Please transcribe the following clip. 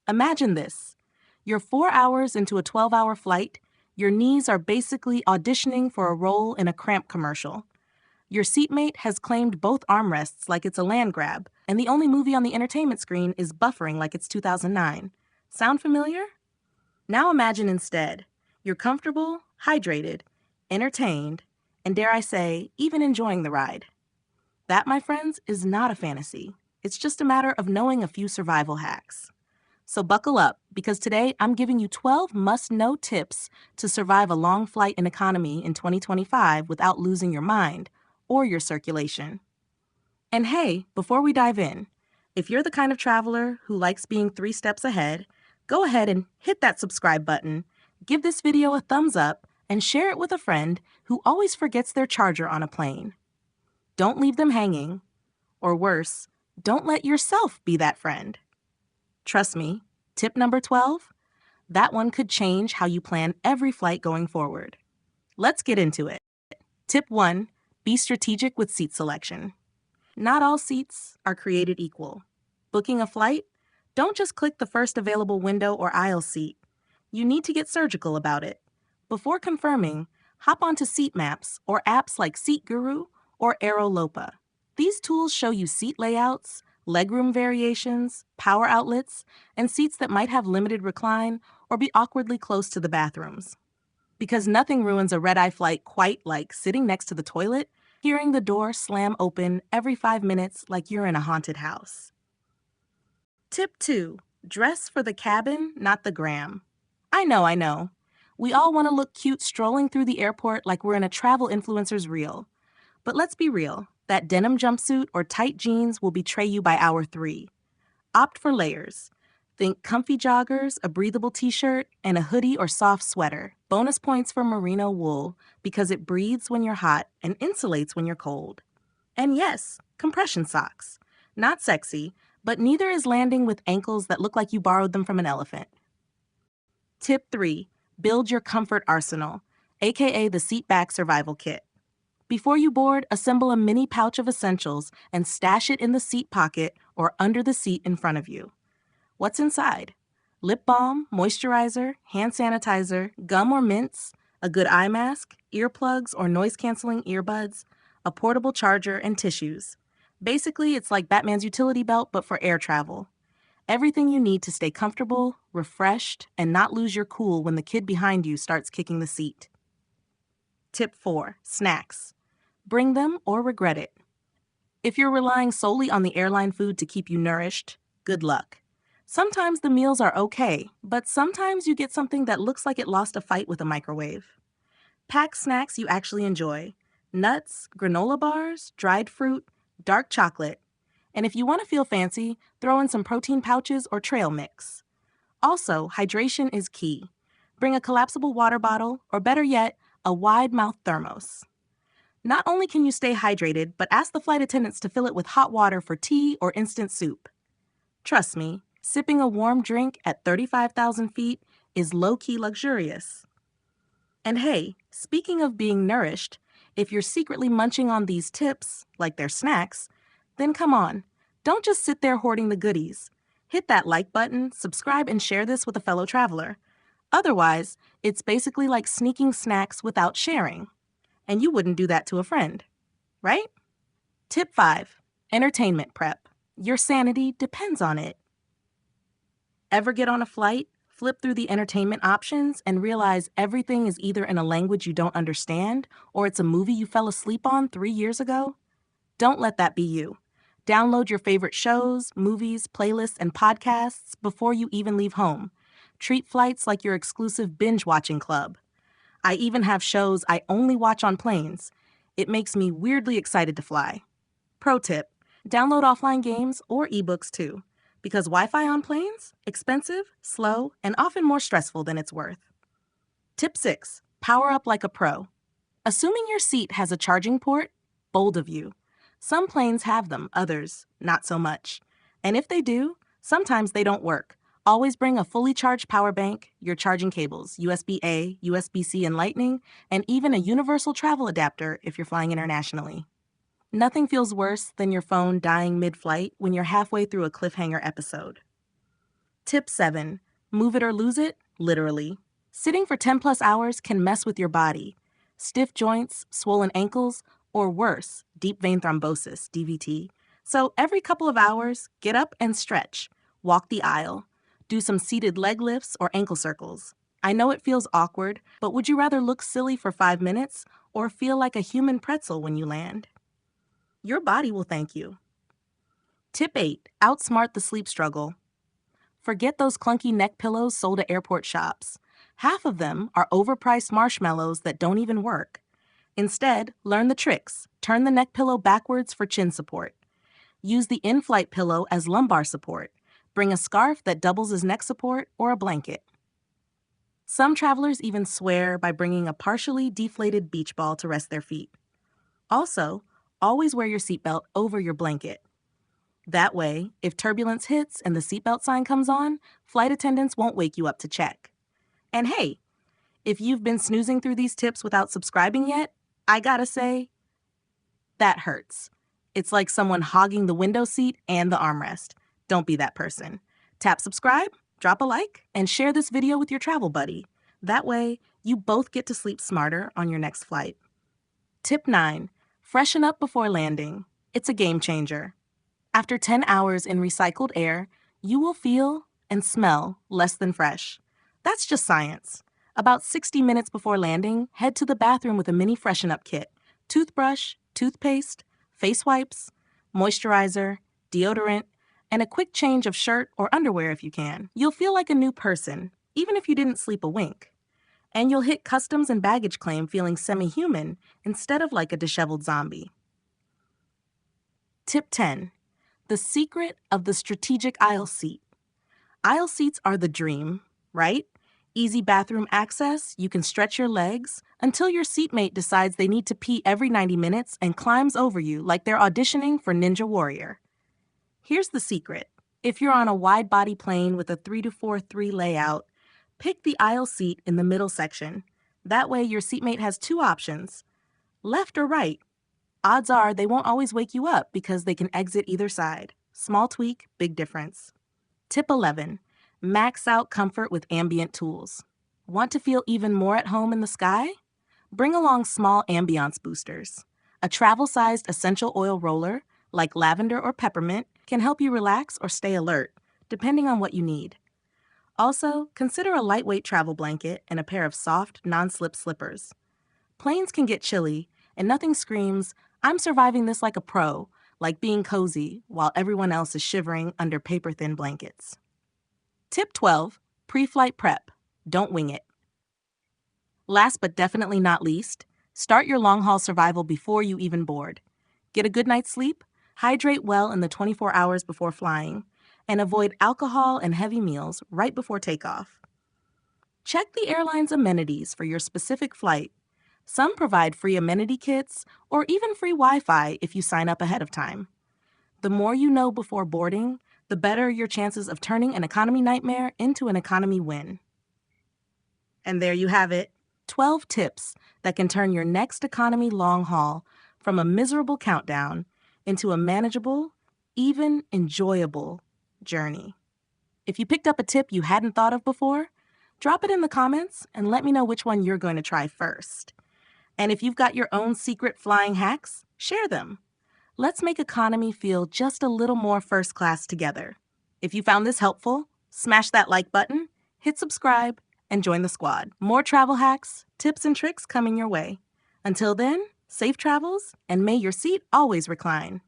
Imagine this. You're 4 hours into a 12-hour flight. Your knees are basically auditioning for a role in a cramp commercial. Your seatmate has claimed both armrests like it's a land grab, and the only movie on the entertainment screen is buffering like it's 2009. Sound familiar? Now imagine instead, you're comfortable, hydrated, entertained, and dare I say, even enjoying the ride. That, my friends, is not a fantasy. It's just a matter of knowing a few survival hacks. So buckle up, because today I'm giving you 12 must-know tips to survive a long flight in economy in 2025 without losing your mind or your circulation. And hey, before we dive in, if you're the kind of traveler who likes being 3 steps ahead, go ahead and hit that subscribe button, give this video a thumbs up, and share it with a friend who always forgets their charger on a plane. Don't leave them hanging. Or worse, don't let yourself be that friend. Trust me, tip number 12, that one could change how you plan every flight going forward. Let's get into it. Tip 1, be strategic with seat selection. Not all seats are created equal. Booking a flight? Don't just click the first available window or aisle seat. You need to get surgical about it. Before confirming, hop onto seat maps or apps like Seat Guru or Aerolopa. These tools show you seat layouts, legroom variations, power outlets, and seats that might have limited recline or be awkwardly close to the bathrooms. Because nothing ruins a red-eye flight quite like sitting next to the toilet, hearing the door slam open every 5 minutes like you're in a haunted house. Tip 2, dress for the cabin, not the gram. I know. We all want to look cute strolling through the airport like we're in a travel influencer's reel. But let's be real, that denim jumpsuit or tight jeans will betray you by hour 3. Opt for layers. Think comfy joggers, a breathable t-shirt, and a hoodie or soft sweater. Bonus points for merino wool because it breathes when you're hot and insulates when you're cold. And yes, compression socks. Not sexy, but neither is landing with ankles that look like you borrowed them from an elephant. Tip 3, build your comfort arsenal, aka the seat back survival kit. Before you board, assemble a mini pouch of essentials and stash it in the seat pocket or under the seat in front of you. What's inside? Lip balm, moisturizer, hand sanitizer, gum or mints, a good eye mask, earplugs or noise-canceling earbuds, a portable charger, and tissues. Basically, it's like Batman's utility belt, but for air travel. Everything you need to stay comfortable, refreshed, and not lose your cool when the kid behind you starts kicking the seat. Tip 4, snacks. Bring them or regret it. If you're relying solely on the airline food to keep you nourished, good luck. Sometimes the meals are okay, but sometimes you get something that looks like it lost a fight with a microwave. Pack snacks you actually enjoy. Nuts, granola bars, dried fruit, dark chocolate. And if you want to feel fancy, throw in some protein pouches or trail mix. Also, hydration is key. Bring a collapsible water bottle, or better yet, a wide-mouth thermos. Not only can you stay hydrated, but ask the flight attendants to fill it with hot water for tea or instant soup. Trust me, sipping a warm drink at 35,000 feet is low-key luxurious. And hey, speaking of being nourished, if you're secretly munching on these tips, like they're snacks, then come on, don't just sit there hoarding the goodies. Hit that like button, subscribe, and share this with a fellow traveler. Otherwise, it's basically like sneaking snacks without sharing. And you wouldn't do that to a friend, right? Tip 5, entertainment prep. Your sanity depends on it. Ever get on a flight, flip through the entertainment options, and realize everything is either in a language you don't understand or it's a movie you fell asleep on 3 years ago? Don't let that be you. Download your favorite shows, movies, playlists, and podcasts before you even leave home. Treat flights like your exclusive binge-watching club. I even have shows I only watch on planes. It makes me weirdly excited to fly. Pro tip, download offline games or ebooks too, because Wi-Fi on planes? Expensive, slow, and often more stressful than it's worth. Tip 6, power up like a pro. Assuming your seat has a charging port, bold of you. Some planes have them, others, not so much. And if they do, sometimes they don't work. Always bring a fully charged power bank, your charging cables, USB-A, USB-C, and Lightning, and even a universal travel adapter if you're flying internationally. Nothing feels worse than your phone dying mid-flight when you're halfway through a cliffhanger episode. Tip 7. Move it or lose it, literally. Sitting for 10 plus hours can mess with your body. Stiff joints, swollen ankles, or worse, deep vein thrombosis, DVT. So every couple of hours, get up and stretch. Walk the aisle. Do some seated leg lifts or ankle circles. I know it feels awkward, but would you rather look silly for 5 minutes or feel like a human pretzel when you land? Your body will thank you. Tip 8. Outsmart the sleep struggle. Forget those clunky neck pillows sold at airport shops. Half of them are overpriced marshmallows that don't even work. Instead, learn the tricks. Turn the neck pillow backwards for chin support. Use the in-flight pillow as lumbar support. Bring a scarf that doubles as neck support or a blanket. Some travelers even swear by bringing a partially deflated beach ball to rest their feet. Also, always wear your seatbelt over your blanket. That way, if turbulence hits and the seatbelt sign comes on, flight attendants won't wake you up to check. And hey, if you've been snoozing through these tips without subscribing yet, I gotta say, that hurts. It's like someone hogging the window seat and the armrest. Don't be that person. Tap subscribe, drop a like, and share this video with your travel buddy. That way, you both get to sleep smarter on your next flight. Tip 9. Freshen up before landing. It's a game changer. After 10 hours in recycled air, you will feel and smell less than fresh. That's just science. About 60 minutes before landing, head to the bathroom with a mini freshen up kit. Toothbrush, toothpaste, face wipes, moisturizer, deodorant, and a quick change of shirt or underwear if you can. You'll feel like a new person, even if you didn't sleep a wink. And you'll hit customs and baggage claim feeling semi-human instead of like a disheveled zombie. Tip 10. The secret of the strategic aisle seat. Aisle seats are the dream, right? Easy bathroom access, you can stretch your legs until your seatmate decides they need to pee every 90 minutes and climbs over you like they're auditioning for Ninja Warrior. Here's the secret. If you're on a wide-body plane with a 3-4-3 layout, pick the aisle seat in the middle section. That way your seatmate has two options, left or right. Odds are they won't always wake you up because they can exit either side. Small tweak, big difference. Tip 11. Max out comfort with ambient tools. Want to feel even more at home in the sky? Bring along small ambiance boosters. A travel-sized essential oil roller, like lavender or peppermint, can help you relax or stay alert, depending on what you need. Also, consider a lightweight travel blanket and a pair of soft, non-slip slippers. Planes can get chilly, and nothing screams, "I'm surviving this like a pro," like being cozy while everyone else is shivering under paper-thin blankets. Tip 12. Pre-flight prep. Don't wing it. Last but definitely not least, start your long-haul survival before you even board. Get a good night's sleep, hydrate well in the 24 hours before flying, and avoid alcohol and heavy meals right before takeoff. Check the airline's amenities for your specific flight. Some provide free amenity kits or even free Wi-Fi if you sign up ahead of time. The more you know before boarding, the better your chances of turning an economy nightmare into an economy win. And there you have it, 12 tips that can turn your next economy long haul from a miserable countdown into a manageable, even enjoyable journey. If you picked up a tip you hadn't thought of before, drop it in the comments and let me know which one you're going to try first. And if you've got your own secret flying hacks, share them. Let's make economy feel just a little more first class together. If you found this helpful, smash that like button, hit subscribe, and join the squad. More travel hacks, tips, and tricks coming your way. Until then, safe travels, and may your seat always recline.